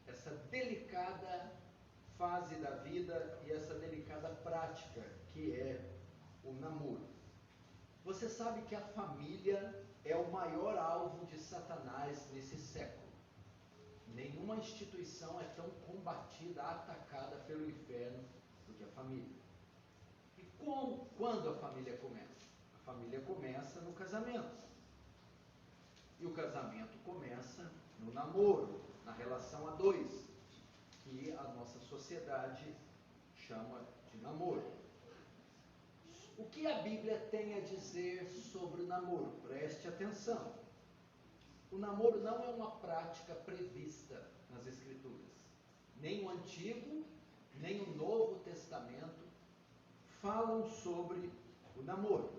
essa delicada fase da vida e essa delicada prática que é o namoro. Você sabe que a família é o maior alvo de Satanás nesse século. Nenhuma instituição é tão combatida, atacada pelo inferno do que a família. E quando a família começa? A família começa no casamento. E o casamento começa no namoro, na relação a dois, que a nossa sociedade chama de namoro. O que a Bíblia tem a dizer sobre o namoro? Preste atenção. O namoro não é uma prática prevista nas Escrituras. Nem o Antigo, nem o Novo Testamento falam sobre o namoro.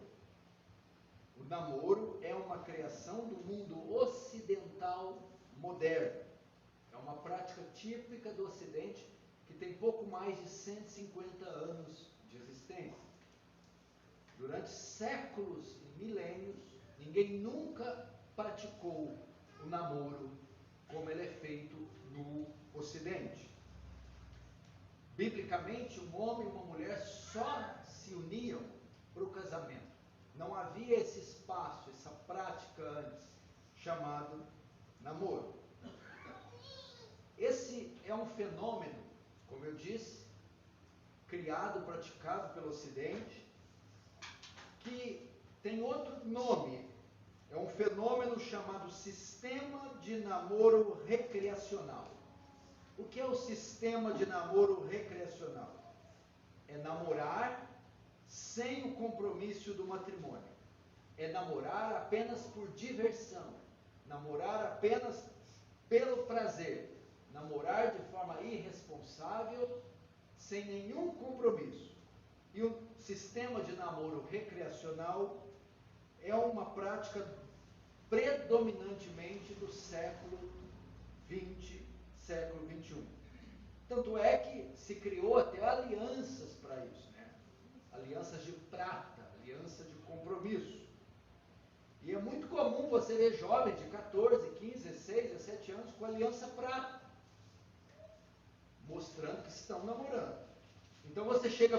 O namoro é uma criação do mundo ocidental moderno. É uma prática típica do Ocidente que tem pouco mais de 150 anos de existência. Durante séculos e milênios, ninguém nunca praticou o namoro como ele é feito no Ocidente. Biblicamente, um homem e uma mulher só se uniam para o casamento. Não havia esse espaço, essa prática antes, chamado namoro. Esse é um fenômeno, como eu disse, criado, praticado pelo Ocidente, que tem outro nome. É um fenômeno chamado sistema de namoro recreacional. O que é o sistema de namoro recreacional? É namorar sem o compromisso do matrimônio. É namorar apenas por diversão. Namorar apenas pelo prazer. Namorar de forma irresponsável, sem nenhum compromisso. E o sistema de namoro recreacional é uma prática predominantemente do século XX, século XXI. Tanto é que se criou até alianças para isso, né? Alianças de prata, aliança de compromisso. E é muito comum você ver jovens de 14, 15, 16, 17 anos com aliança prata, mostrando que estão namorando. Então você chega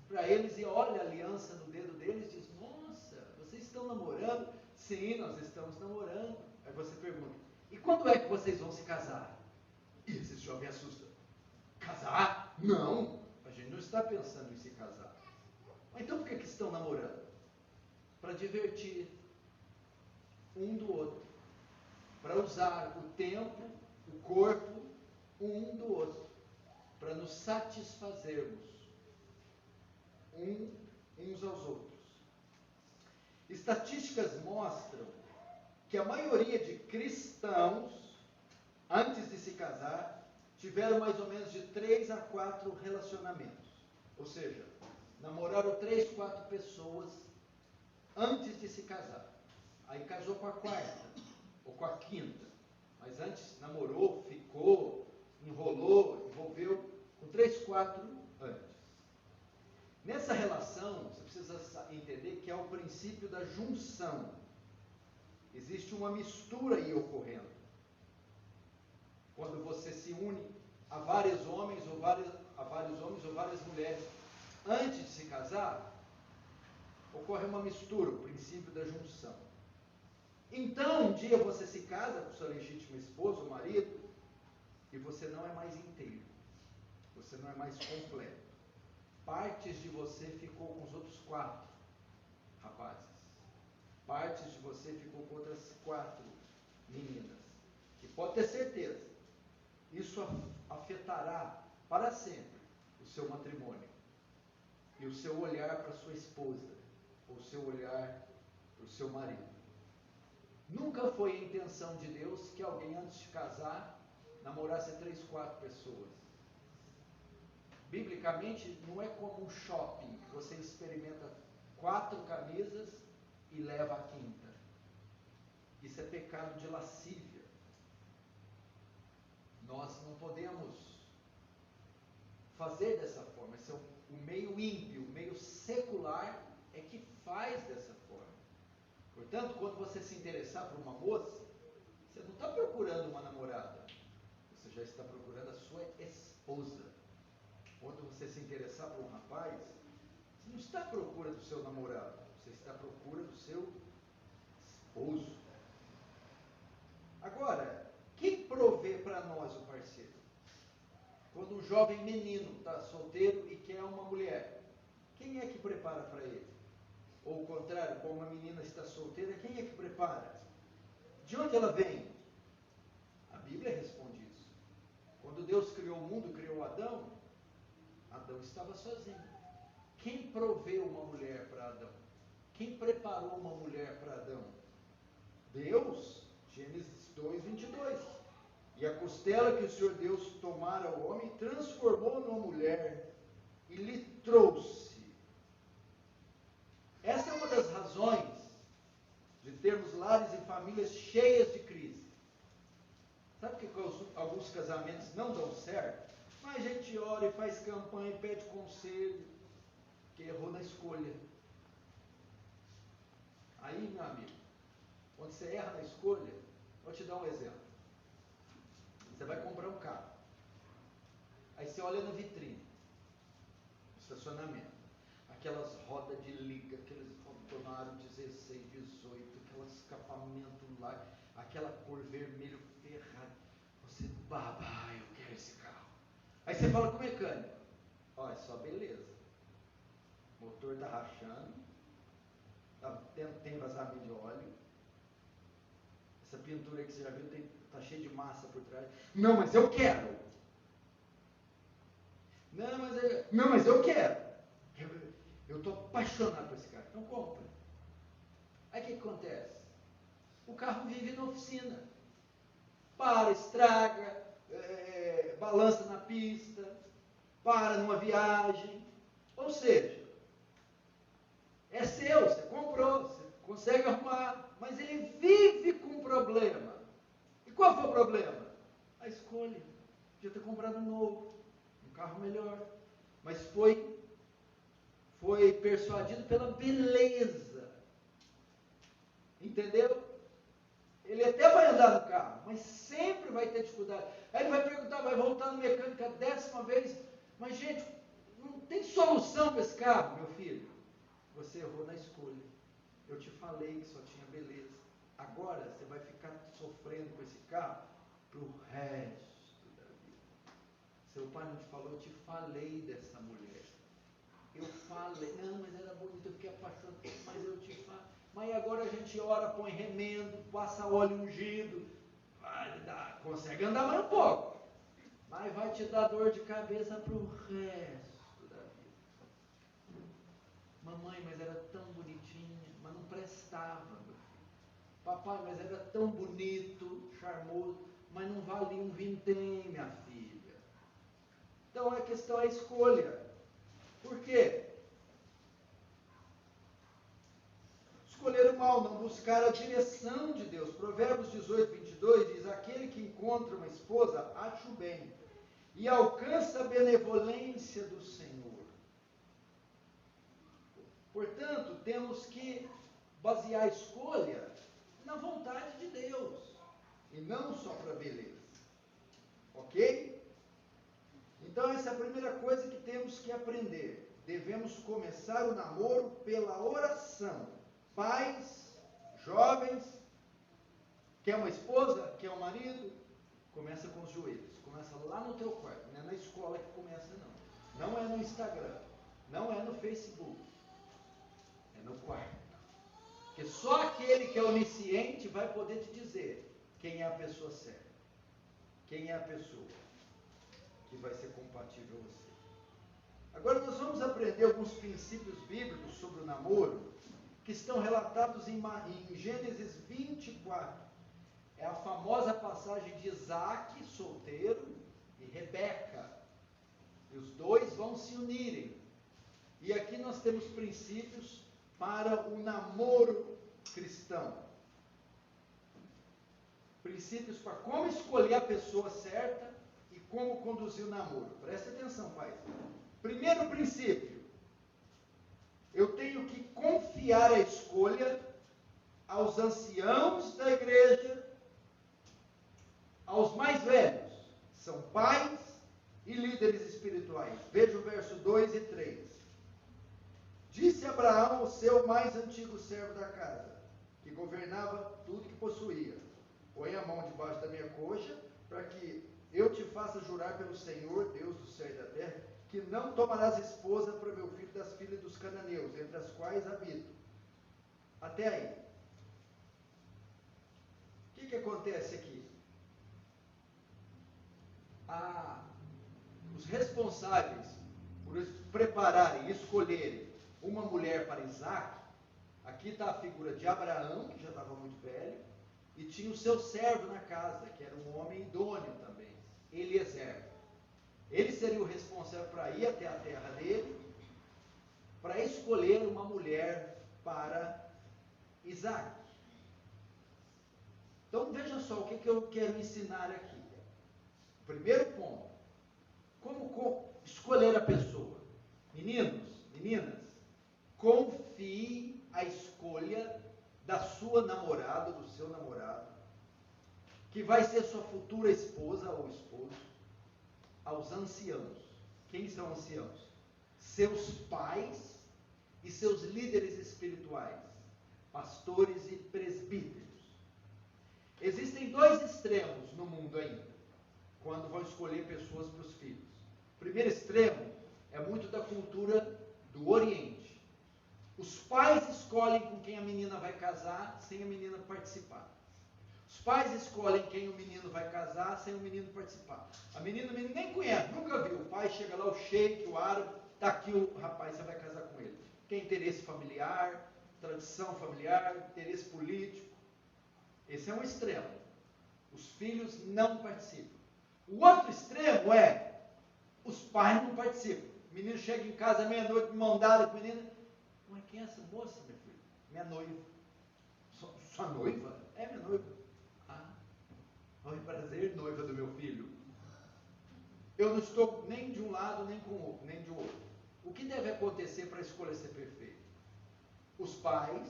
para eles e olha a aliança no dedo deles e diz: nossa, vocês estão namorando? Sim, nós estamos namorando. Aí você pergunta: e quando é que vocês vão se casar? E esse jovem assusta: casar? Não, a gente não está pensando em se casar. Então por que estão namorando? Para divertir um do outro, para usar o tempo, o corpo um do outro, para nos satisfazermos uns aos outros. Estatísticas mostram que a maioria de cristãos, antes de se casar, tiveram mais ou menos de 3 a 4 relacionamentos. Ou seja, namoraram 3, 4 pessoas antes de se casar. Aí casou com a quarta, ou com a quinta. Mas antes namorou, ficou, enrolou, envolveu com 3, 4 antes. Nessa relação, você precisa entender que é o princípio da junção. Existe uma mistura aí ocorrendo. Quando você se une a vários homens ou várias mulheres antes de se casar, ocorre uma mistura, o princípio da junção. Então, um dia você se casa com seu legítimo esposo ou marido e você não é mais inteiro. Você não é mais completo. Partes de você ficou com os outros 4 rapazes. Partes de você ficou com outras 4 meninas. E pode ter certeza, isso afetará para sempre o seu matrimônio. E o seu olhar para sua esposa, ou o seu olhar para o seu marido. Nunca foi a intenção de Deus que alguém antes de casar namorasse 3, 4 pessoas. Biblicamente, não é como um shopping, que você experimenta 4 camisas e leva a quinta. Isso é pecado de lascívia. Nós não podemos fazer dessa forma. Esse é o meio ímpio, o meio secular é que faz dessa forma. Portanto, quando você se interessar por uma moça, Você não está procurando uma namorada. Você já está procurando a sua esposa. Quando você se interessar por um rapaz, você não está à procura do seu namorado. Você está à procura do seu esposo. Agora, quem provê para nós o parceiro? Quando um jovem menino está solteiro e quer uma mulher, quem é que prepara para ele? Ou o contrário, quando uma menina está solteira, quem é que prepara? De onde ela vem? A Bíblia responde isso. Quando Deus criou o mundo, criou Adão, Adão estava sozinho. Quem proveu uma mulher para Adão? Quem preparou uma mulher para Adão? Deus. Gênesis 2, 22. E a costela que o Senhor Deus tomara ao homem, transformou numa mulher e lhe trouxe. Essa é uma das razões de termos lares e famílias cheias de crise. Sabe por que alguns casamentos não dão certo? Mas a gente ora e faz campanha e pede conselho, que errou na escolha. Aí, meu amigo, quando você erra na escolha, vou te dar um exemplo. Você vai comprar um carro. Aí você olha na vitrine, estacionamento. Aquelas rodas de liga, aqueles rodonários 16, 18, aquele escapamento lá, aquela cor vermelho ferrado. Você baba, eu quero esse carro. Aí você fala com o mecânico, ó, é só beleza. O motor está rachando, tem vazamento de óleo. Essa pintura que você já viu está cheia de massa por trás. Não, mas eu quero. Não, mas eu quero. Eu estou apaixonado por esse carro. Então compra. Aí o que acontece? O carro vive na oficina. Para, estraga, balança na pista, para numa viagem. Ou seja, é seu, você comprou, você consegue arrumar, mas ele vive com problema. E qual foi o problema? A escolha. Podia ter comprado um novo, um carro melhor. Mas foi persuadido pela beleza. Entendeu? Ele até vai andar no carro, mas sempre vai ter dificuldade. Aí ele vai perguntar, vai voltar no mecânico a 10ª vez. Mas, gente, não tem solução para esse carro, meu filho. Você errou na escolha. Eu te falei que só tinha beleza. Agora você vai ficar sofrendo com esse carro para o resto da vida. Seu pai não te falou, eu te falei dessa mulher. Eu falei, não, mas era bonita, eu fiquei apaixonado, mas eu te falei. Mas agora a gente ora, põe remendo, passa óleo ungido, consegue andar mais um pouco. Mas vai te dar dor de cabeça para o resto da vida. Mamãe, mas era tão bonitinha, mas não prestava, meu filho. Papai, mas era tão bonito, charmoso, mas não valia um vintém, minha filha. Então a questão é a escolha. Por quê? Escolher o mal, não buscar a direção de Deus. Provérbios 18, 22 diz, aquele que encontra uma esposa, acha o bem, e alcança a benevolência do Senhor. Portanto, temos que basear a escolha na vontade de Deus, e não só para a beleza. Ok? Então essa é a primeira coisa que temos que aprender. Devemos começar o namoro pela oração. Pais, jovens, quer uma esposa, quer um marido, começa com os joelhos, começa lá no teu quarto, não é na escola que começa não. Não é no Instagram, não é no Facebook, é no quarto. Porque só aquele que é onisciente vai poder te dizer quem é a pessoa certa, quem é a pessoa que vai ser compatível a você. Agora nós vamos aprender alguns princípios bíblicos sobre o namoro, que estão relatados em Gênesis 24. É a famosa passagem de Isaac, solteiro, e Rebeca. E os dois vão se unirem. E aqui nós temos princípios para o namoro cristão. Princípios para como escolher a pessoa certa e como conduzir o namoro. Preste atenção, pai. Primeiro princípio. Eu tenho que confiar a escolha aos anciãos da igreja aos mais velhos, são pais e líderes espirituais. Veja o verso 2 e 3. Disse Abraão ao seu mais antigo servo da casa, que governava tudo que possuía: põe a mão debaixo da minha coxa, para que eu te faça jurar pelo Senhor, Deus do céu e da terra, que não tomarás esposa para meu filho das filhas dos cananeus, entre as quais habito. Até aí. O que acontece aqui? Os responsáveis por prepararem e escolherem uma mulher para Isaac, aqui está a figura de Abraão, que já estava muito velho, e tinha o seu servo na casa, que era um homem idôneo também, Eliezer. Ele seria o responsável para ir até a terra dele, para escolher uma mulher para Isaac. Então veja só o que eu quero ensinar aqui. Primeiro ponto, como escolher a pessoa. Meninos, meninas, confie a escolha da sua namorada, do seu namorado, que vai ser sua futura esposa ou esposo, aos anciãos. Quem são anciãos? Seus pais e seus líderes espirituais, pastores e presbíteros. Existem dois extremos no mundo ainda, quando vão escolher pessoas para os filhos. O primeiro extremo é muito da cultura do Oriente. Os pais escolhem com quem a menina vai casar, sem a menina participar. Os pais escolhem quem o menino vai casar, sem o menino participar. O menino nem conhece, nunca viu. O pai chega lá, o sheik, o árabe, está aqui o rapaz, você vai casar com ele. Tem interesse familiar, tradição familiar, interesse político. Esse é um extremo. Os filhos não participam. O outro extremo é, os pais não participam. O menino chega em casa meia-noite, mão dada com a menina. Mas quem é essa moça, meu filho? Minha noiva. Sua noiva? É minha noiva. Oi, prazer, noiva do meu filho. Eu não estou nem de um lado, nem de outro. O que deve acontecer para a escolha ser perfeita? Os pais,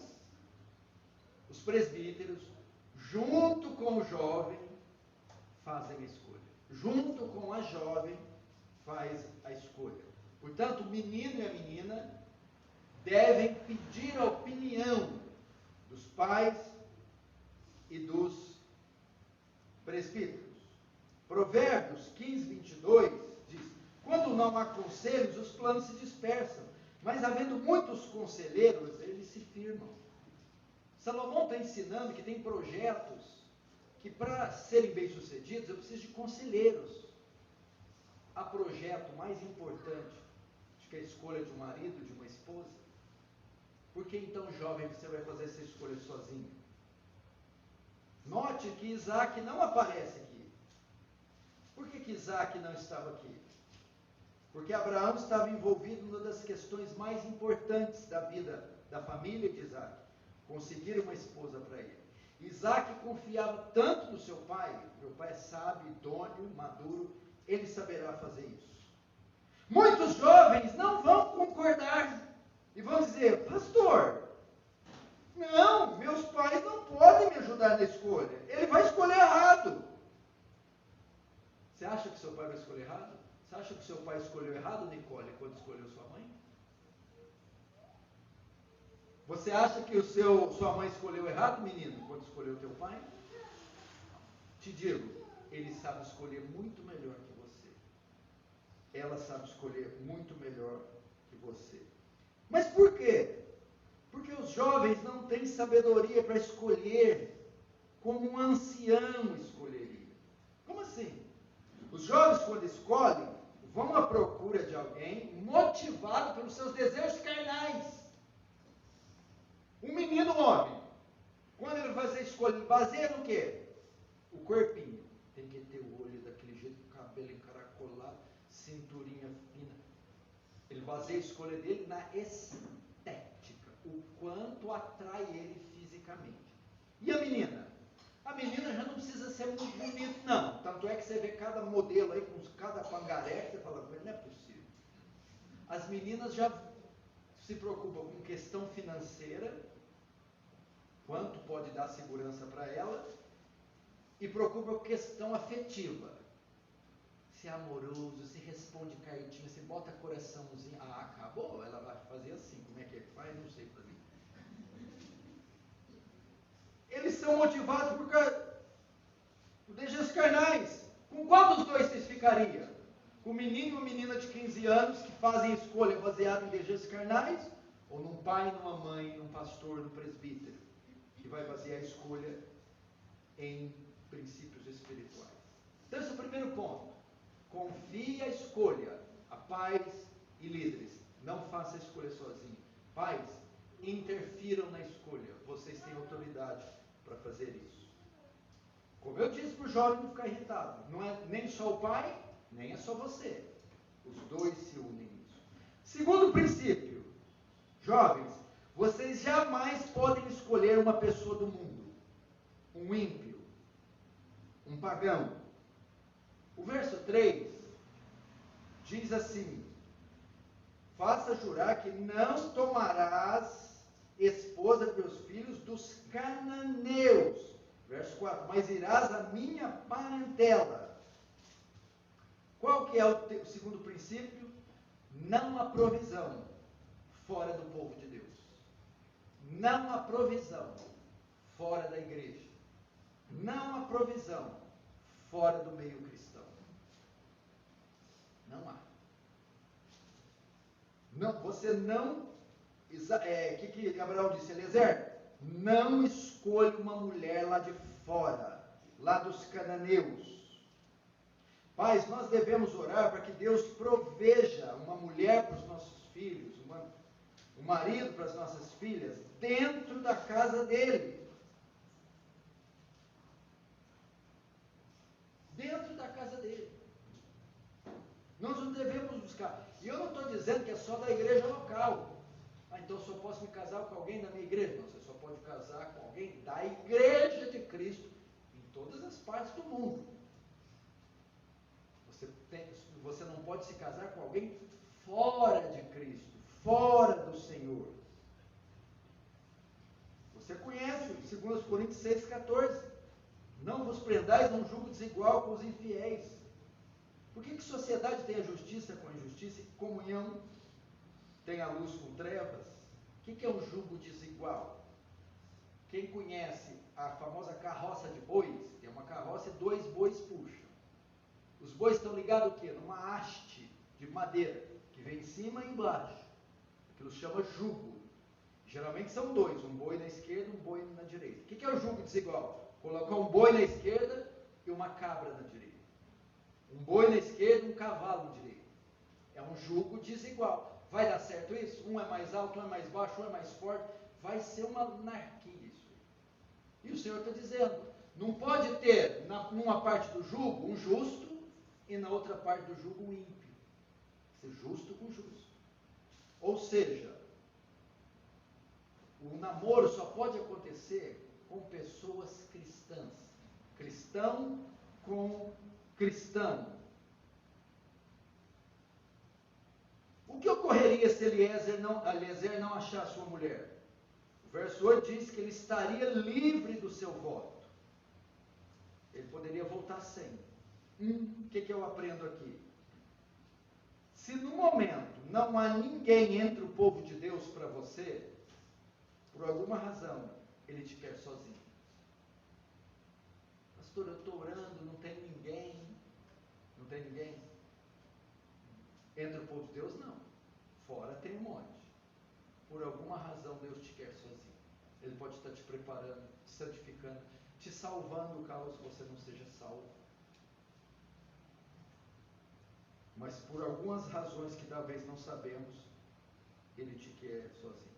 os presbíteros, junto com o jovem, fazem a escolha. Junto com a jovem, faz a escolha. Portanto, o menino e a menina devem pedir a opinião dos pais e dos presbíteros. Provérbios 15, 22 diz: quando não há conselhos, os planos se dispersam, mas havendo muitos conselheiros, eles se firmam. Salomão está ensinando que tem projetos que, para serem bem-sucedidos, eu preciso de conselheiros. Há projeto mais importante do que a escolha de um marido, de uma esposa? Por que então, jovem, você vai fazer essa escolha sozinho? Note que Isaac não aparece aqui. Por que Isaac não estava aqui? Porque Abraão estava envolvido numa das questões mais importantes da vida da família de Isaac: conseguir uma esposa para ele. Isaac confiava tanto no seu pai. Meu pai é sábio, idôneo, maduro, ele saberá fazer isso. Muitos jovens não vão concordar e vão dizer: pastor, não, meus pais não podem me ajudar na escolha, ele vai escolher errado. Você acha que seu pai vai escolher errado? Você acha que seu pai escolheu errado, Nicole, quando escolheu sua mãe? Você acha que sua mãe escolheu errado, menino, quando escolheu teu pai? Te digo, ele sabe escolher muito melhor que você. Ela sabe escolher muito melhor que você. Mas por quê? Porque os jovens não têm sabedoria para escolher como um ancião escolheria. Como assim? Os jovens, quando escolhem, vão à procura de alguém motivado pelos seus desejos carnais. Um menino homem, quando ele vai fazer escolha, ele baseia no quê? O corpinho. Tem que ter o olho daquele jeito, cabelo encaracolado, cinturinha fina. Ele baseia a escolha dele na estética, o quanto atrai ele fisicamente. E a menina? A menina já não precisa ser muito bonita, não. Tanto é que você vê cada modelo aí, com cada pangaré, que você fala, mas não é possível. As meninas já se preocupam com questão financeira, quanto pode dar segurança para ela, e preocupa com questão afetiva. Se é amoroso, se responde cartinha, se bota coraçãozinho. Ah, acabou, ela vai fazer assim. Como é que faz? Não sei fazer. Eles são motivados por desejos carnais. Com qual dos dois vocês ficariam? Com o menino e uma menina de 15 anos que fazem escolha baseada em desejos carnais? Ou num pai, numa mãe, num pastor, num presbítero, que vai basear a escolha em princípios espirituais? Então esse é o primeiro ponto. Confie a escolha a pais e líderes. Não faça a escolha sozinho. Pais, interfiram na escolha. Vocês têm autoridade para fazer isso. Como eu disse para o jovem não ficar irritado, não é nem só o pai, nem é só você. Os dois se unem nisso. Segundo princípio, jovens, vocês jamais podem escolher uma pessoa do mundo, um ímpio, um pagão. O verso 3 diz assim: faça jurar que não tomarás esposa para os filhos dos cananeus. Verso 4, mas irás à minha parentela. Qual que é o segundo princípio? Não há provisão fora do povo de Deus. Não há provisão fora da igreja. Não há provisão fora do meio cristão. Não há. Não, você não... O que Abraão disse, Eliezer? Não escolha uma mulher lá de fora, lá dos cananeus. Pais, nós devemos orar para que Deus proveja uma mulher para os nossos filhos, um marido para as nossas filhas, dentro da casa dele. Dentro da casa dele. Nós não devemos buscar. E eu não estou dizendo que é só da igreja local. Então eu só posso me casar com alguém da minha igreja. Não, você só pode casar com alguém da igreja de Cristo em todas as partes do mundo. Você não pode se casar com alguém fora de Cristo, fora do Senhor. Você conhece 2 Coríntios 6,14. Não vos prendais num jugo desigual com os infiéis. Por que sociedade tem a justiça com a injustiça e comunhão tem a luz com trevas? O que é um jugo desigual? Quem conhece a famosa carroça de bois, tem uma carroça e 2 bois puxam. Os bois estão ligados o quê? Numa haste de madeira, que vem em cima e embaixo. Aquilo se chama jugo. Geralmente são 2, um boi na esquerda e um boi na direita. O que é o jugo desigual? Colocar um boi na esquerda e uma cabra na direita. Um boi na esquerda e um cavalo na direita. É um jugo desigual. Vai dar certo isso? Um é mais alto, um é mais baixo, um é mais forte. Vai ser uma anarquia isso. E o Senhor está dizendo, não pode ter numa parte do jugo um justo e na outra parte do jugo um ímpio. Ser justo com justo. Ou seja, o namoro só pode acontecer com pessoas cristãs. Cristão com cristão. O que ocorreria se Eliezer não achasse sua mulher? O verso 8 diz que ele estaria livre do seu voto. Ele poderia voltar sem. O que eu aprendo aqui? Se no momento não há ninguém entre o povo de Deus para você, por alguma razão, ele te quer sozinho. Pastor, eu estou orando, não tem ninguém. Não tem ninguém? Entre o povo de Deus, não. Fora tem um monte. Por alguma razão, Deus te quer sozinho. Ele pode estar te preparando, te santificando, te salvando caso você não seja salvo. Mas por algumas razões que talvez não sabemos, ele te quer sozinho.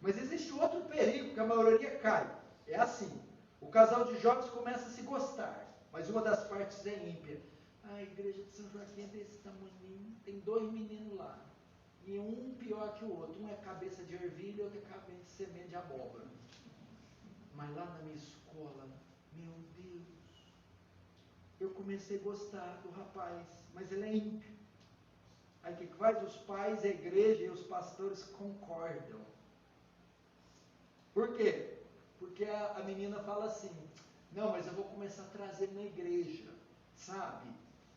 Mas existe outro perigo que a maioria cai. É assim, o casal de jovens começa a se gostar, mas uma das partes é ímpia. A igreja de São Joaquim é desse tamanho, tem 2 meninos lá, e um pior que o outro, um é cabeça de ervilha e outro é cabeça de semente de abóbora. Mas lá na minha escola, meu Deus, eu comecei a gostar do rapaz, mas ele é ímpio. Aí o que faz? Os pais, a igreja e os pastores concordam. Por quê? Porque a menina fala assim, Não, mas eu vou começar a trazer na igreja, sabe?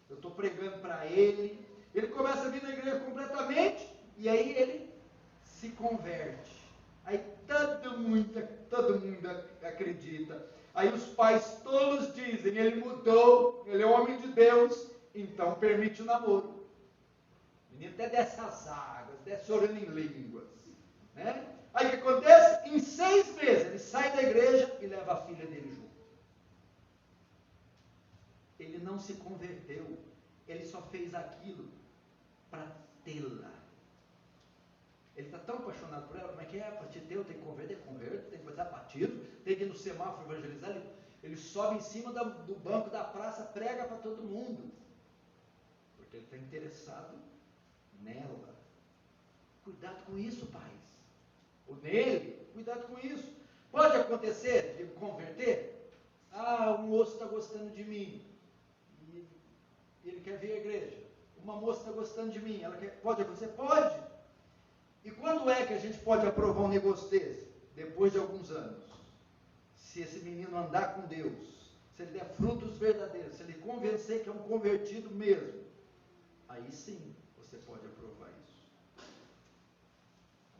Eu estou pregando para ele. Ele começa a vir na igreja completamente e aí ele se converte. Aí todo mundo acredita. Aí os pais todos dizem, ele mudou, ele é homem de Deus, então permite o namoro. O menino até desce as águas, desce orando em línguas. Né? Aí o que acontece? Em 6 meses ele sai da igreja e leva a filha dele junto. Ele não se converteu, ele só fez aquilo para tê-la. Ele está tão apaixonado por ela, como é que é? Para te ter, eu tenho que converter, tem que fazer batismo, tem que ir no semáforo evangelizar. Ele sobe em cima do banco da praça, prega para todo mundo, porque ele está interessado nela. Cuidado com isso, pais. Ou nele, cuidado com isso. Pode acontecer de converter? Ah, um moço está gostando de mim, e ele quer vir à igreja. Uma moça está gostando de mim, pode acontecer? Pode. E quando é que a gente pode aprovar um negócio desse? Depois de alguns anos. Se esse menino andar com Deus, se ele der frutos verdadeiros, se ele convencer que é um convertido mesmo, aí sim você pode aprovar isso.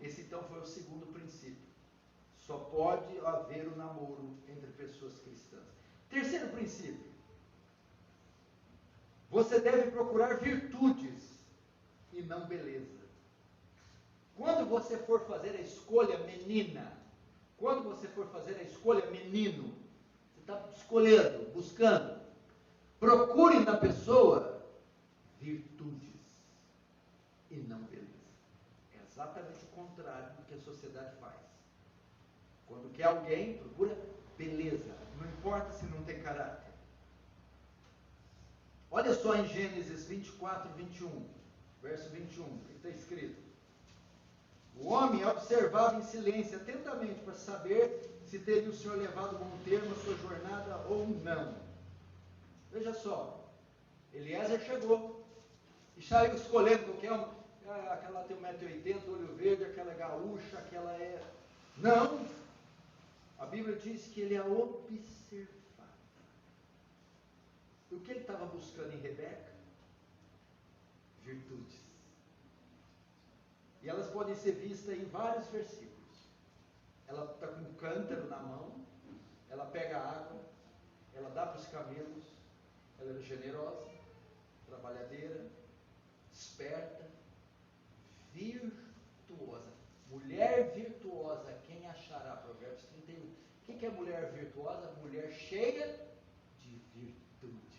Esse então foi o segundo princípio. Só pode haver o namoro entre pessoas cristãs. Terceiro princípio. Você deve procurar virtudes e não beleza. Quando você for fazer a escolha menina, quando você for fazer a escolha menino, você está escolhendo, buscando, procure na pessoa virtudes e não beleza. É exatamente o contrário do que a sociedade faz. Quando quer alguém, procura beleza, não importa se não tem caráter. Olha só em Gênesis 24, 21, verso 21, o que está escrito. O homem observava em silêncio atentamente para saber se teria o Senhor levado bom termo a sua jornada ou não. Veja só, Eliezer chegou e saiu escolhendo qualquer uma. Aquela tem 1,80 m, olho verde, aquela é gaúcha, aquela é... Não! A Bíblia diz que ele a observava. E o que ele estava buscando em Rebeca? Virtudes. E elas podem ser vistas em vários versículos. Ela está com um cântaro na mão, ela pega água, ela dá para os camelos, ela é generosa, trabalhadeira, esperta, virtuosa. Mulher virtuosa, quem achará? Provérbios 31. O que é mulher virtuosa? Mulher cheia de virtudes.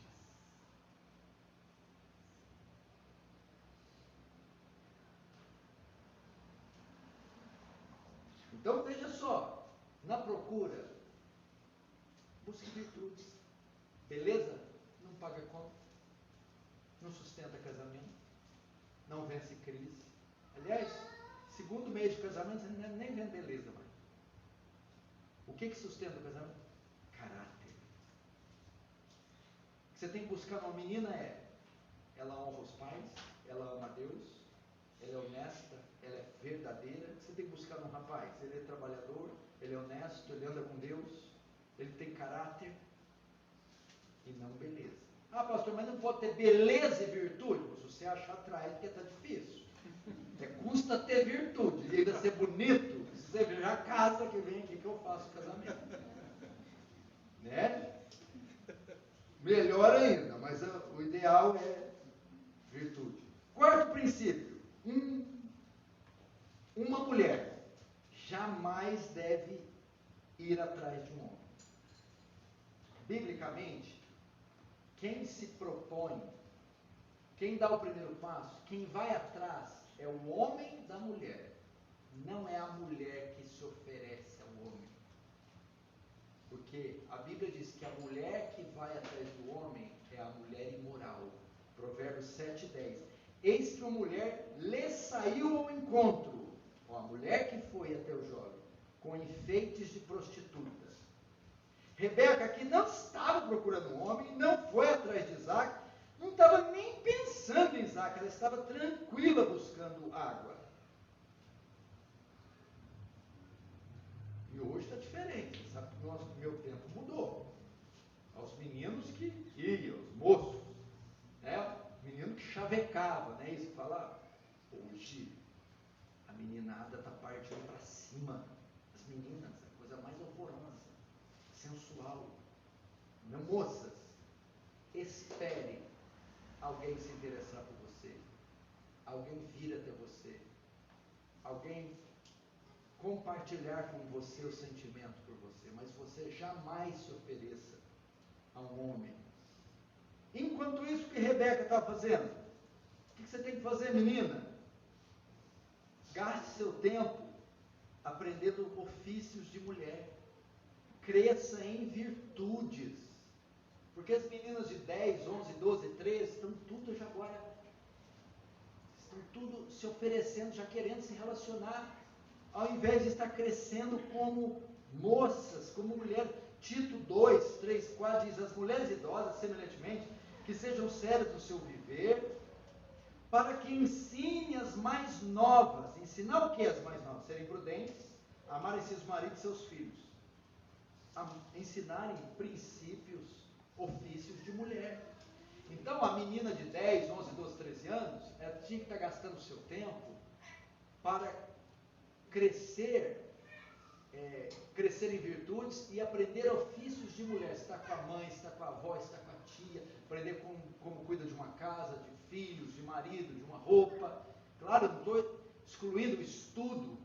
Então veja só, na procura, busque virtudes. Beleza? Não paga conta, não sustenta casamento, não vence crise. Aliás, segundo mês de casamento, você nem vê beleza mais. O que sustenta o casamento? Caráter. O que você tem que buscar numa menina ela honra os pais, ela ama a Deus, ela é honesta, ela é verdadeira. Você tem que buscar num rapaz, ele é trabalhador, ele é honesto, ele anda com Deus, ele tem caráter e não beleza. Ah, pastor, mas não pode ter beleza e virtude? Se você achar, traz, porque está difícil. Custa ter virtude, e ainda ser bonito. Se você ver a casa que vem aqui que eu faço casamento. Né? Melhor ainda, mas o ideal é virtude. Quarto princípio. Uma mulher jamais deve ir atrás de um homem. Biblicamente, quem se propõe, quem dá o primeiro passo, quem vai atrás é o homem da mulher. Não é a mulher que se oferece ao homem. Porque a Bíblia diz que a mulher que vai atrás do homem é a mulher imoral. Provérbios 7:10. Eis que uma mulher lhe saiu ao encontro. A mulher que foi até o jovem, com enfeites de prostitutas. Rebeca, que não estava procurando um homem, não foi atrás de Isaac, não estava nem pensando em Isaac, ela estava tranquila buscando água. E hoje está diferente, sabe que meu tempo mudou. brincava, né? Isso que falava. Hoje, a meninada está partindo para cima. As meninas, a coisa mais horrorosa, sensual. Não, moças, espere alguém se interessar por você, alguém vir até você, alguém compartilhar com você o sentimento por você, mas você jamais se ofereça a um homem. Enquanto isso, o que Rebeca estava fazendo? O que você tem que fazer, menina? Gaste seu tempo aprendendo ofícios de mulher. Cresça em virtudes. Porque as meninas de 10, 11, 12, 13 estão tudo já agora, estão tudo se oferecendo, já querendo se relacionar, ao invés de estar crescendo como moças, como mulher. Tito 2, 3, 4 diz: as mulheres idosas, semelhantemente, que sejam sérias no seu viver, para que ensine as mais novas. Ensinar o que as mais novas? Serem prudentes, amarem seus maridos e seus filhos. Ensinarem princípios, ofícios de mulher. Então, a menina de 10, 11, 12, 13 anos, ela tinha que estar gastando o seu tempo para crescer em virtudes e aprender ofícios de mulher. Se está com a mãe, se está com a avó, se está com a tia, aprender como cuida de uma casa, de filhos, de marido, de uma roupa. Claro, não estou excluindo o estudo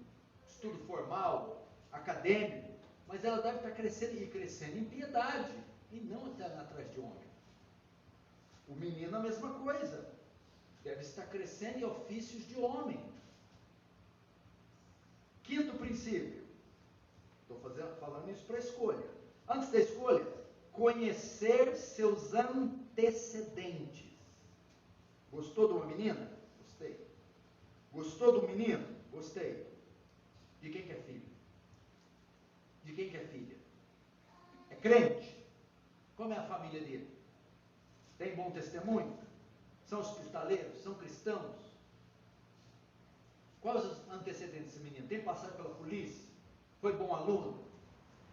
formal, acadêmico, mas ela deve estar crescendo em piedade, e não até atrás de homem. O menino a mesma coisa, deve estar crescendo em ofícios de homem. Quinto princípio, estou falando isso para a escolha. Antes da escolha, conhecer seus antecedentes. Gostou de uma menina? Gostei. Gostou do menino? Gostei. De quem que é filho? De quem que é filha? É crente? Como é a família dele? Tem bom testemunho? São hospitaleiros? São cristãos? Quais os antecedentes desse menino? Tem passado pela polícia? Foi bom aluno?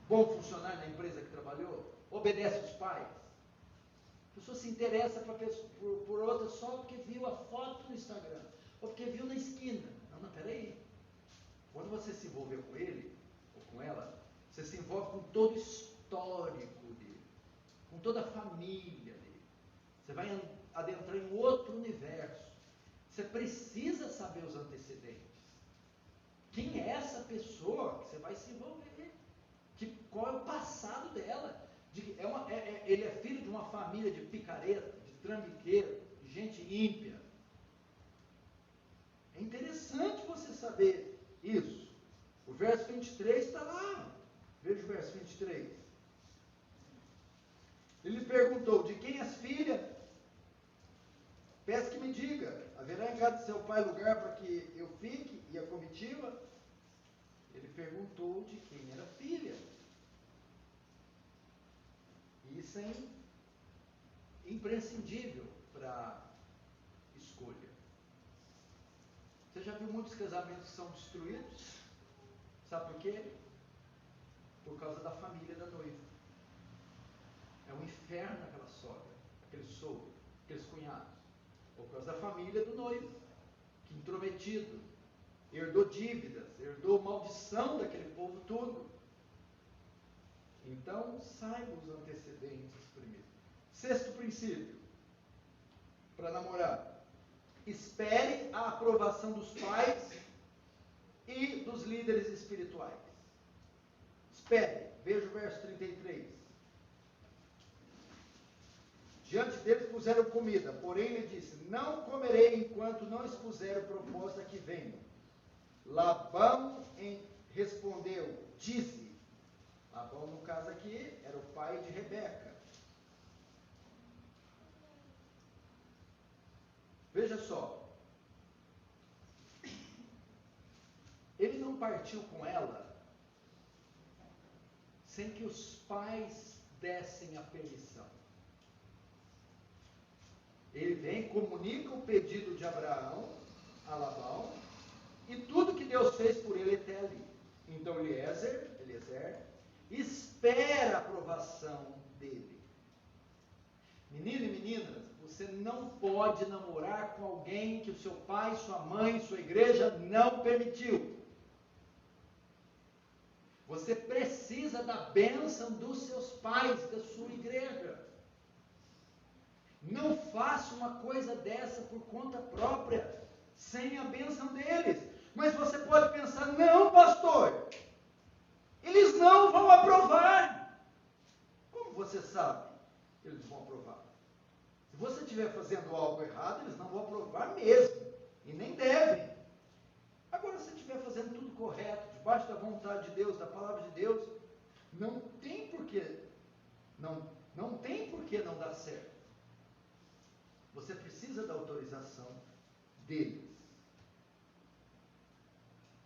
Bom funcionário na empresa que trabalhou? Obedece os pais? A pessoa se interessa por outra só porque viu a foto no Instagram, ou porque viu na esquina. Não, peraí. Quando você se envolver com ele, ou com ela, você se envolve com todo o histórico dele, com toda a família dele. Você vai adentrar em outro universo. Você precisa saber os antecedentes. Quem é essa pessoa que você vai se envolver? Qual é o passado dela? Ele é filho de uma família de picareta, de trambiqueiro, de gente ímpia. É interessante você saber isso. O verso 23 está lá. Veja o verso 23. Ele perguntou: de quem és filha? Peço que me diga: haverá em casa de seu pai lugar para que eu fique? E a comitiva? Ele perguntou de quem era filha. Isso é imprescindível para a escolha. Você já viu muitos casamentos que são destruídos? Sabe por quê? Por causa da família da noiva. É um inferno aquela sogra, aquele sogro, aqueles cunhados. Por causa da família do noivo, que intrometido, herdou dívidas, herdou maldição daquele povo todo. Então, saiba os antecedentes primeiro. Sexto princípio, para namorar: espere a aprovação dos pais e dos líderes espirituais. Espere, veja o verso 33. Diante deles puseram comida, porém ele disse: não comerei enquanto não expuser proposta que venho. Labão respondeu, disse. Labão, no caso aqui, era o pai de Rebeca. Veja só. Ele não partiu com ela sem que os pais dessem a permissão. Ele vem, comunica o pedido de Abraão a Labão, e tudo que Deus fez por ele até ali. Então Eliezer, espera a aprovação dele. Menino e meninas, Você não pode namorar com alguém que o seu pai, sua mãe, sua igreja não permitiu. Você precisa da bênção dos seus pais, da sua igreja. Não faça uma coisa dessa por conta própria, sem a bênção deles. Mas você pode pensar, não, pastor, eles não vão aprovar. Como você sabe que eles vão aprovar? Se você estiver fazendo algo errado, eles não vão aprovar mesmo, e nem devem. Agora, se estiver fazendo tudo correto, debaixo da vontade de Deus, da palavra de Deus, não tem porquê não dar certo. Você precisa da autorização deles.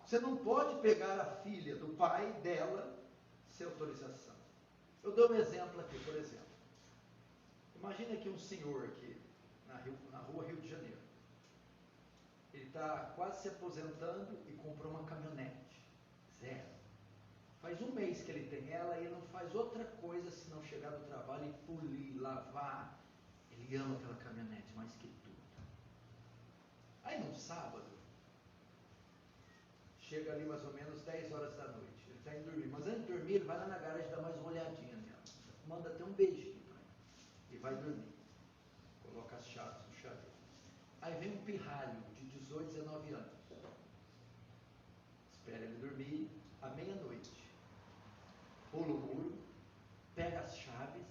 Você não pode pegar a filha do pai dela sem autorização. Eu dou um exemplo aqui, por exemplo. Imagina que um senhor aqui, na rua Rio de Janeiro. Ele está quase se aposentando e comprou uma caminhonete. Zero. Faz um mês que ele tem ela e ele não faz outra coisa senão chegar do trabalho e polir, lavar. Ele ama aquela caminhonete mais que tudo. Aí num sábado, chega ali mais ou menos 10 horas da noite. Ele está indo dormir. Mas antes de dormir, ele vai lá na garagem dar mais uma olhadinha nela. Manda até um beijinho para ele. E vai dormir. Coloca as chaves no chaveiro. Aí vem um pirralho de 18, 19 anos. Espera ele dormir à meia-noite. Pula o muro, pega as chaves,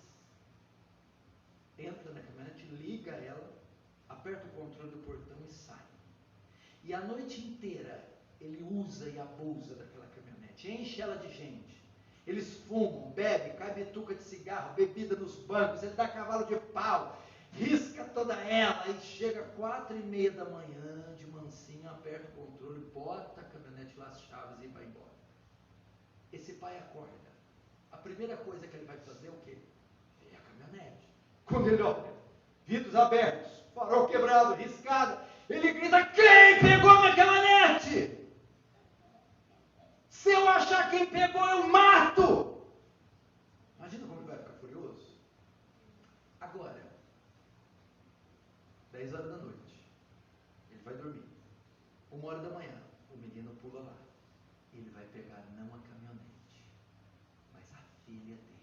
entra na caminhonete, liga ela, aperta o controle do portão e sai. E a noite inteira ele usa e abusa daquela caminhonete, enche ela de gente. Eles fumam, bebem, cai bituca de cigarro, bebida nos bancos, ele dá cavalo de pau, risca toda ela, e chega 4:30 da manhã, de mansinho, aperta o controle, bota a caminhonete lá, as chaves e vai embora. Esse pai acorda. A primeira coisa que ele vai fazer é o quê? Ver a caminhonete. Quando ele olha, vidros abertos, farol quebrado, riscado, ele grita, quem pegou minha caminhonete? Se eu achar quem pegou, eu mato! Imagina como ele vai ficar furioso. Agora, 10 horas da noite, ele vai dormir. 1 hora da manhã, o menino pula lá. Ele vai pegar não a caminhonete, mas a filha dele,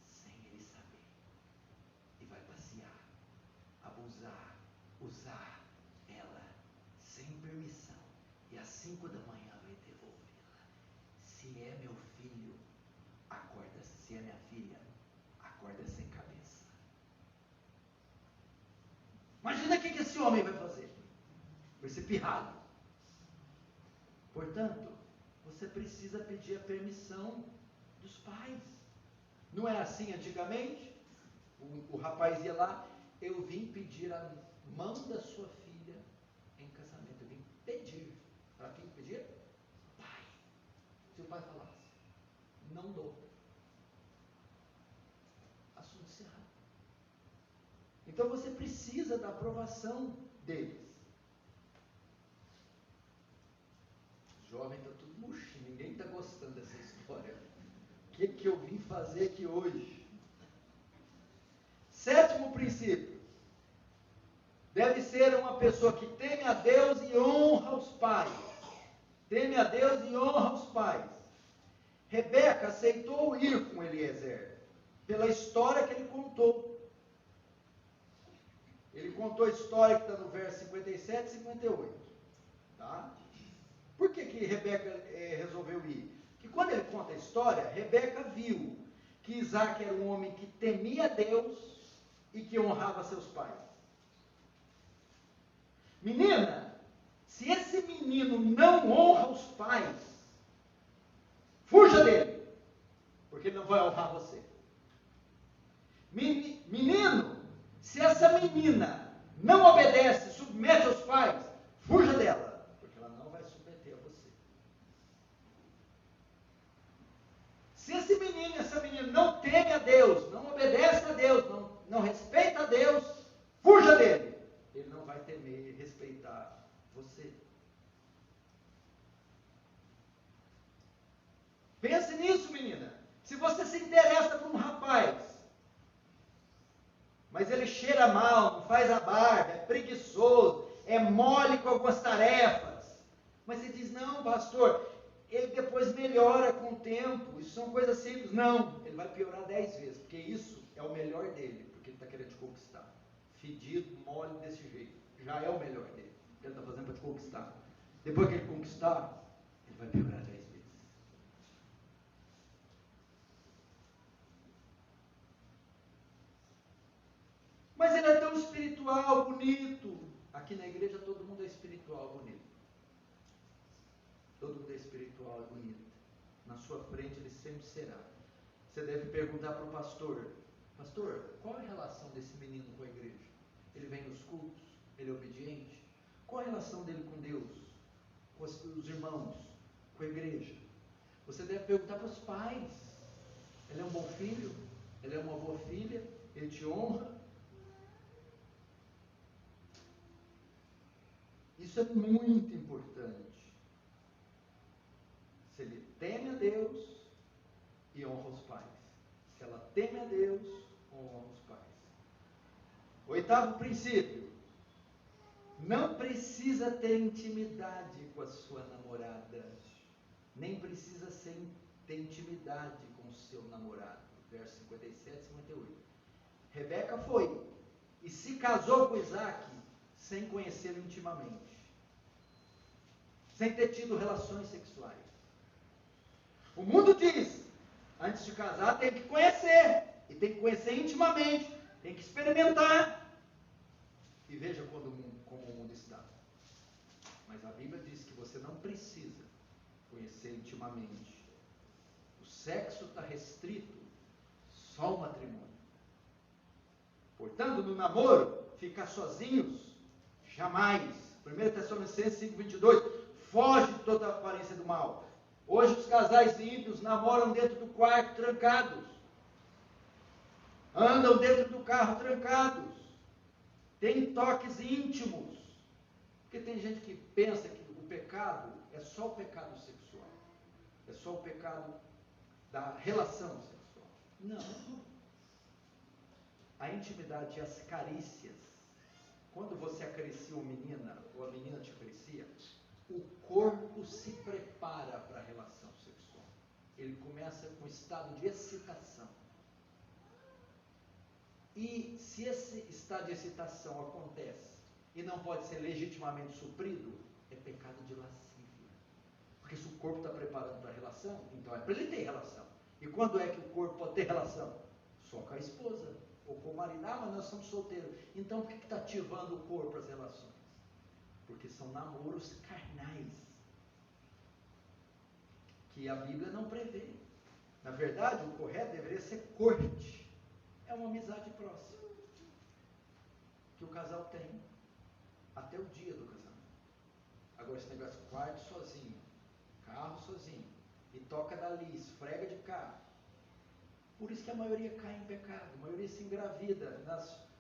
sem ele saber. E vai passear, abusar, usar ela, sem permissão. E às 5 da manhã vai devolvê-la. Se é meu filho, acorda. Se é minha filha, acorda sem cabeça. Imagina o que esse homem vai fazer. Vai ser pirralho. Portanto, você precisa pedir a permissão dos pais. Não é assim antigamente? O rapaz ia lá, eu vim pedir a mão da sua filha em casamento. Eu vim pedir. Para quem pedir? Pai. Se o pai falasse, não dou. Assunto encerrado. Então você precisa da aprovação deles. O jovem está tudo murchinho, ninguém está gostando dessa história. O que eu vim fazer aqui hoje? 7º princípio. Deve ser uma pessoa que teme a Deus e honra os pais. Teme a Deus e honra os pais. Rebeca aceitou ir com Eliezer, pela história que ele contou. Ele contou a história que está no verso 57 e 58. Tá? Por que Rebeca resolveu ir? Porque quando ele conta a história, Rebeca viu que Isaac era um homem que temia Deus e que honrava seus pais. Menina, se esse menino não honra os pais, fuja dele, porque ele não vai honrar você. Menino, se essa menina não obedece, submete aos pais, fuja dela, porque ela não vai submeter a você. Se esse menino e essa menina não teme a Deus, não obedece a Deus, não respeita a Deus, fuja dele. Ele não vai temer e respeitar você. Pense nisso, menina. Se você se interessa por um rapaz, mas ele cheira mal, não faz a barba, é preguiçoso, é mole com algumas tarefas. Mas você diz, não, pastor, ele depois melhora com o tempo, isso são coisas simples. Não, ele vai piorar 10 vezes, porque isso é o melhor dele, porque ele está querendo te conquistar. Fedido, mole desse jeito, já é o melhor dele, que ele está fazendo para te conquistar. Depois que ele conquistar, ele vai piorar 10 vezes. Mas ele é tão espiritual, bonito. Aqui na igreja todo mundo é espiritual, bonito. Todo mundo é espiritual e bonito. Na sua frente ele sempre será. Você deve perguntar para o pastor, pastor, qual é a relação desse menino com a igreja? Ele vem nos cultos? Ele é obediente? Qual a relação dele com Deus? Com os irmãos? Com a igreja? Você deve perguntar para os pais. Ele é um bom filho? Ele é uma boa filha? Ele te honra? Isso é muito importante. Se ele teme a Deus e honra os pais. Se ela teme a Deus, honra os pais. Oitavo princípio. Não precisa ter intimidade com a sua namorada. Nem precisa ter intimidade com o seu namorado. Versos 57 e 58. Rebeca foi e se casou com Isaac sem conhecê-lo intimamente. Sem ter tido relações sexuais. O mundo diz, antes de casar tem que conhecer, e tem que conhecer intimamente, tem que experimentar. E veja como o mundo está. Mas a Bíblia diz que você não precisa conhecer intimamente. O sexo está restrito só ao matrimônio. Portanto, no namoro, ficar sozinhos, jamais. 1 Tessalonicenses 5:22, foge de toda a aparência do mal. Hoje os casais ímpios namoram dentro do quarto trancados. Andam dentro do carro trancados. Tem toques íntimos. Porque tem gente que pensa que o pecado é só o pecado sexual. É só o pecado da relação sexual. Não. A intimidade e as carícias. Quando você acaricia uma menina, ou a menina te acaricia, o corpo se prepara para a relação sexual. Ele começa com um estado de excitação. E se esse estado de excitação acontece e não pode ser legitimamente suprido, é pecado de lascívia. Porque se o corpo está preparando para a relação, então é para ele ter relação. E quando é que o corpo pode ter relação? Só com a esposa ou com o marido. Ah, mas nós somos solteiros. Então por que está ativando o corpo as relações? Porque são namoros carnais, que a Bíblia não prevê. Na verdade, o correto deveria ser corte. É uma amizade próxima, que o casal tem, até o dia do casamento. Agora esse negócio de quarto sozinho, carro sozinho, e toca dali, esfrega de cá. Por isso que a maioria cai em pecado, a maioria se engravida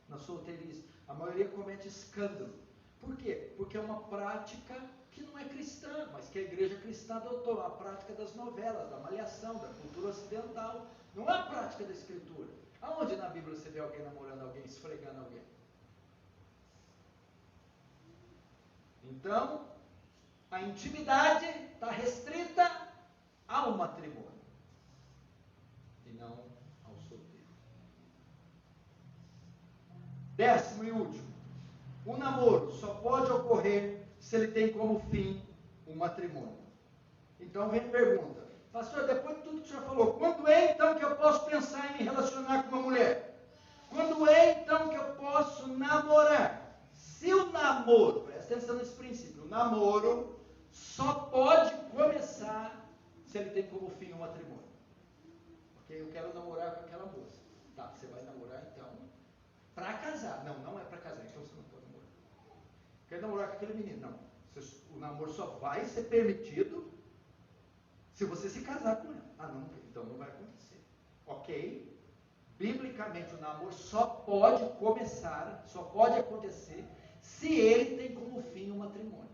na solteirice, a maioria comete escândalo. Por quê? Porque é uma prática que não é cristã, mas que a igreja cristã adotou, a prática das novelas, da malhação, da cultura ocidental. Não é a prática da escritura. Aonde na Bíblia você vê alguém namorando alguém, esfregando alguém? Então, a intimidade está restrita ao matrimônio e não ao solteiro. 10º e último. O namoro só pode ocorrer se ele tem como fim o matrimônio. Então vem a pergunta, pastor, depois de tudo que o senhor falou, quando é então que eu posso pensar em me relacionar com uma mulher? Quando é então que eu posso namorar? Se o namoro, presta atenção nesse princípio, o namoro só pode começar se ele tem como fim o matrimônio. Ok, eu quero namorar com aquela moça. Tá, você vai namorar então para casar. Não, não é para casar, então você não pode namorar. Quer namorar com aquele menino? Não. O namoro só vai ser permitido se você se casar com ela. Ah, não, então não vai acontecer. Ok? Biblicamente o namoro só pode começar, só pode acontecer se ele tem como fim o matrimônio.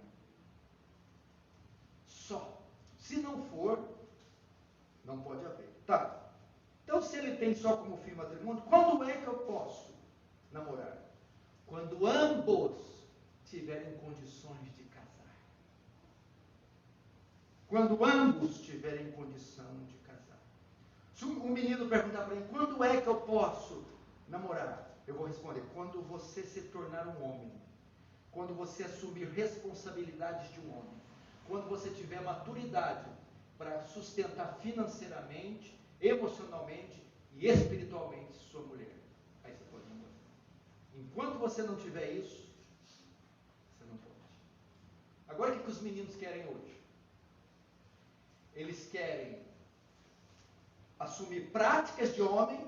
Só. Se não for, não pode haver. Tá. Então se ele tem só como fim o matrimônio, quando é que eu posso namorar? Quando ambos tiverem condições de casar. Quando ambos tiverem condição de casar. Se um menino perguntar para mim, quando é que eu posso namorar? Eu vou responder, quando você se tornar um homem. Quando você assumir responsabilidades de um homem. Quando você tiver maturidade para sustentar financeiramente, emocionalmente e espiritualmente sua mulher. Aí você pode namorar. Enquanto você não tiver isso, você não pode. Agora o que os meninos querem hoje? Eles querem assumir práticas de homem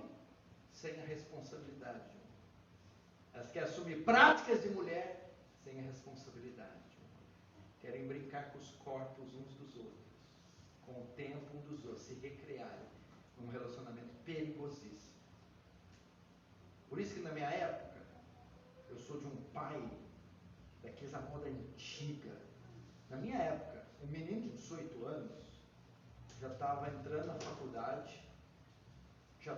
sem a responsabilidade de homem. Elas querem assumir práticas de mulher sem a responsabilidade de homem. Querem brincar com os corpos uns dos outros, com o tempo uns dos outros, se recrearem num relacionamento perigosíssimo. Por isso que na minha época, eu sou de um pai daqueles da moda antiga. Na minha época, um menino de 18 anos já estava entrando na faculdade, já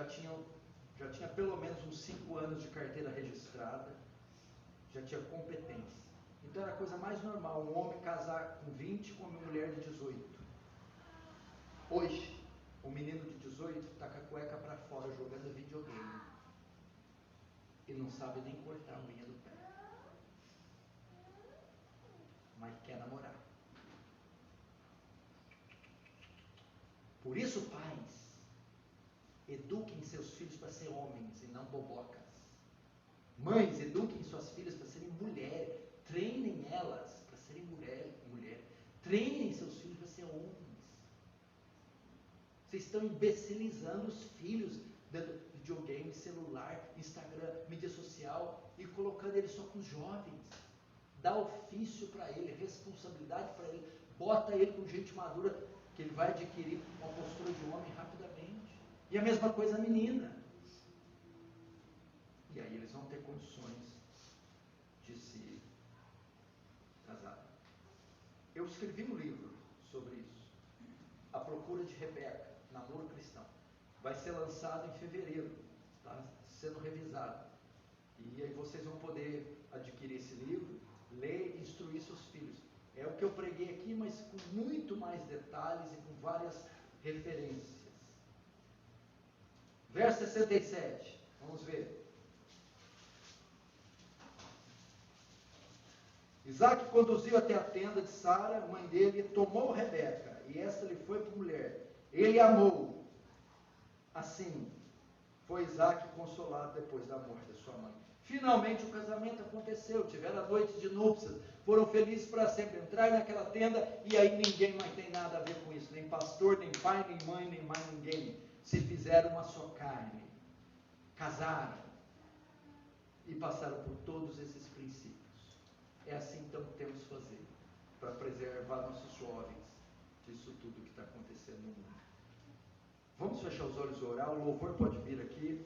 tinha pelo menos uns 5 anos de carteira registrada, já tinha competência. Então era a coisa mais normal, um homem casar com 20 com uma mulher de 18. Hoje, o menino de 18 está com a cueca para fora jogando videogame e não sabe nem cortar a unha do pé, mas quer namorar. Por isso, pais, eduquem seus filhos para ser homens e não bobocas. Mães, eduquem suas filhas para serem mulheres. Treinem elas para serem mulher. Treinem seus filhos para ser homens. Vocês estão imbecilizando os filhos dando videogame, celular, Instagram, mídia social e colocando eles só com os jovens. Dá ofício para ele, responsabilidade para ele. Bota ele com gente madura que ele vai adquirir uma postura de homem rapidamente. E a mesma coisa a menina. E aí eles vão ter condições de se casar. Eu escrevi um livro sobre isso. A Procura de Rebeca, Namoro Cristão. Vai ser lançado em fevereiro. Está sendo revisado. E aí vocês vão poder adquirir esse livro, ler e instruir seus filhos. É o que eu preguei aqui, mas com muito mais detalhes e com várias referências. Verso 67. Vamos ver. Isaac conduziu até a tenda de Sara, mãe dele, e tomou Rebeca, e esta lhe foi por mulher. Ele amou. Assim, foi Isaac consolado depois da morte de sua mãe. Finalmente o casamento aconteceu, tiveram a noite de núpcias, foram felizes para sempre, entraram naquela tenda e aí ninguém mais tem nada a ver com isso, nem pastor, nem pai, nem mãe, nem mais ninguém. Se fizeram uma só carne, casaram e passaram por todos esses princípios. É assim então que temos que fazer, para preservar nossos jovens disso tudo que está acontecendo no mundo. Vamos fechar os olhos e orar, o louvor pode vir aqui.